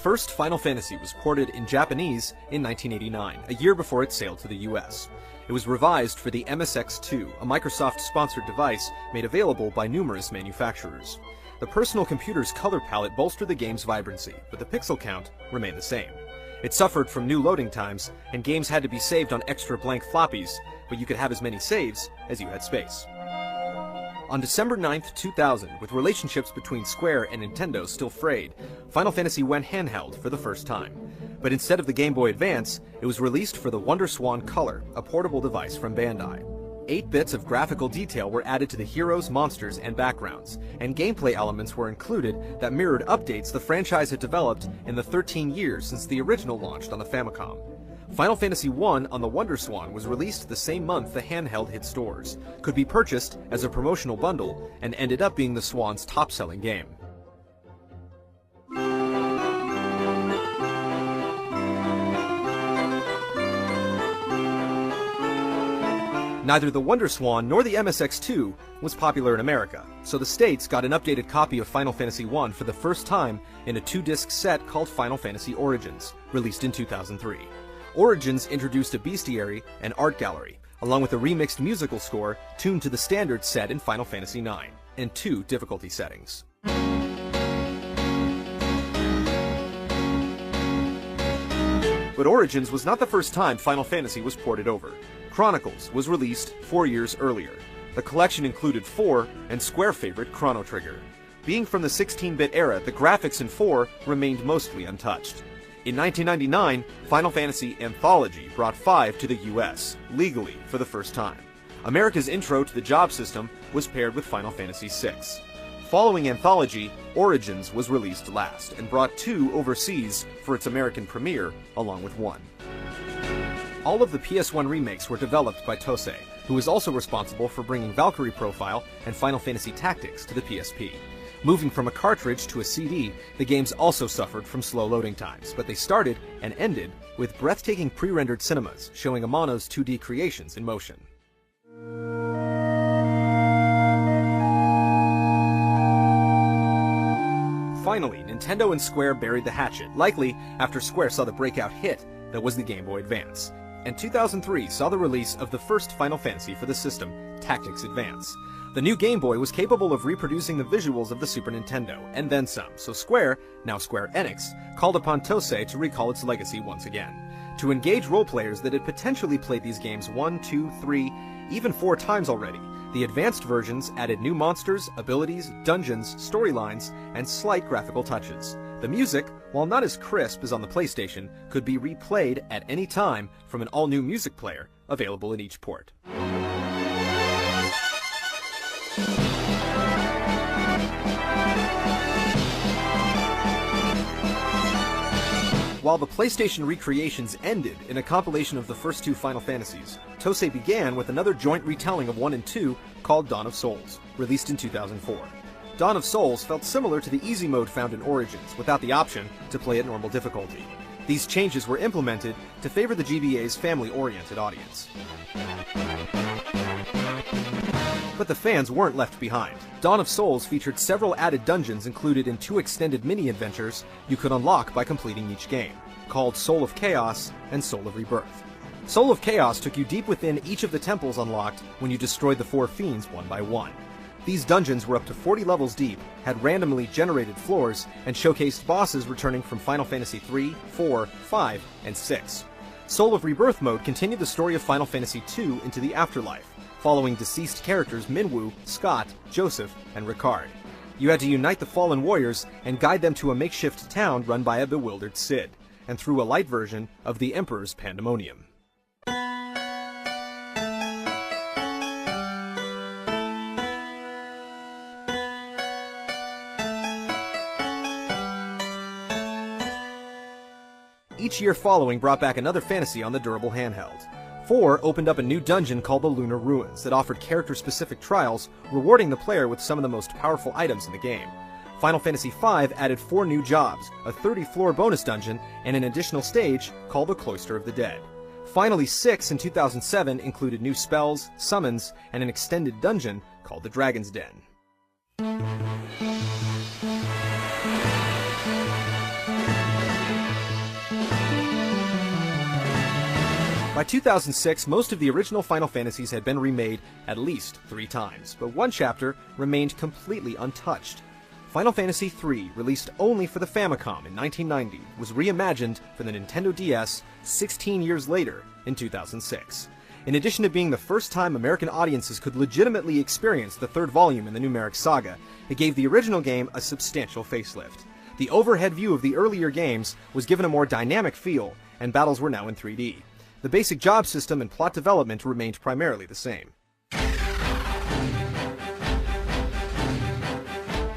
first Final Fantasy was ported in Japanese in 1989, a year before it sailed to the US. It was revised for the MSX2, a Microsoft-sponsored device made available by numerous manufacturers. The personal computer's color palette bolstered the game's vibrancy, but the pixel count remained the same. It suffered from new loading times, and games had to be saved on extra blank floppies, but you could have as many saves as you had space. On December 9, 2000, with relationships between Square and Nintendo still frayed, Final Fantasy went handheld for the first time. But instead of the Game Boy Advance, it was released for the WonderSwan Color, a portable device from Bandai. 8 bits of graphical detail were added to the heroes, monsters, and backgrounds, and gameplay elements were included that mirrored updates the franchise had developed in the 13 years since the original launched on the Famicom. Final Fantasy I on the WonderSwan was released the same month the handheld hit stores, could be purchased as a promotional bundle, and ended up being the Swan's top-selling game. Neither the WonderSwan nor the MSX2 was popular in America, so the States got an updated copy of Final Fantasy I for the first time in a 2-disc set called Final Fantasy Origins, released in 2003. Origins introduced a bestiary and art gallery, along with a remixed musical score tuned to the standard set in Final Fantasy IX, and 2 difficulty settings. But Origins was not the first time Final Fantasy was ported over. Chronicles was released 4 years earlier. The collection included 4 and Square favorite Chrono Trigger. Being from the 16-bit era, the graphics in 4 remained mostly untouched. In 1999, Final Fantasy Anthology brought 5 to the US, legally for the first time. America's intro to the job system was paired with Final Fantasy VI. Following Anthology, Origins was released last, and brought 2 overseas for its American premiere, along with 1. All of the PS1 remakes were developed by Tosei, who was also responsible for bringing Valkyrie Profile and Final Fantasy Tactics to the PSP. Moving from a cartridge to a CD, the games also suffered from slow loading times, but they started and ended with breathtaking pre-rendered cinemas showing Amano's 2D creations in motion. Finally, Nintendo and Square buried the hatchet, likely after Square saw the breakout hit that was the Game Boy Advance. And 2003 saw the release of the first Final Fantasy for the system, Tactics Advance. The new Game Boy was capable of reproducing the visuals of the Super Nintendo, and then some, so Square, now Square Enix, called upon Tosei to recall its legacy once again. To engage role players that had potentially played these games 1, 2, 3, even 4 times already, the advanced versions added new monsters, abilities, dungeons, storylines, and slight graphical touches. The music, while not as crisp as on the PlayStation, could be replayed at any time from an all-new music player available in each port. While the PlayStation recreations ended in a compilation of the first 2 Final Fantasies, Tosei began with another joint retelling of 1 and 2 called Dawn of Souls, released in 2004. Dawn of Souls felt similar to the easy mode found in Origins, without the option to play at normal difficulty. These changes were implemented to favor the GBA's family-oriented audience. But the fans weren't left behind. Dawn of Souls featured several added dungeons included in 2 extended mini-adventures you could unlock by completing each game, called Soul of Chaos and Soul of Rebirth. Soul of Chaos took you deep within each of the temples unlocked when you destroyed the 4 fiends one by one. These dungeons were up to 40 levels deep, had randomly generated floors, and showcased bosses returning from Final Fantasy 3, 4, 5, and 6. Soul of Rebirth mode continued the story of Final Fantasy 2 into the afterlife, following deceased characters Minwu, Scott, Joseph, and Ricard. You had to unite the fallen warriors and guide them to a makeshift town run by a bewildered Cid, and through a light version of the Emperor's Pandemonium. Each year following brought back another fantasy on the durable handheld. 4 opened up a new dungeon called the Lunar Ruins that offered character-specific trials, rewarding the player with some of the most powerful items in the game. Final Fantasy V added 4 new jobs, a 30-floor bonus dungeon, and an additional stage called the Cloister of the Dead. Finally, 6 in 2007 included new spells, summons, and an extended dungeon called the Dragon's Den. By 2006, most of the original Final Fantasies had been remade at least 3 times, but one chapter remained completely untouched. Final Fantasy III, released only for the Famicom in 1990, was reimagined for the Nintendo DS 16 years later in 2006. In addition to being the first time American audiences could legitimately experience the third volume in the numeric saga, it gave the original game a substantial facelift. The overhead view of the earlier games was given a more dynamic feel, and battles were now in 3D. The basic job system and plot development remained primarily the same.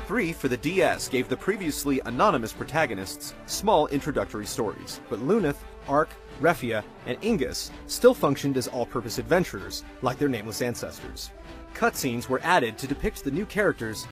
3 for the DS gave the previously anonymous protagonists small introductory stories, but Luneth, Ark, Refia, and Ingus still functioned as all-purpose adventurers, like their nameless ancestors. Cutscenes were added to depict the new characters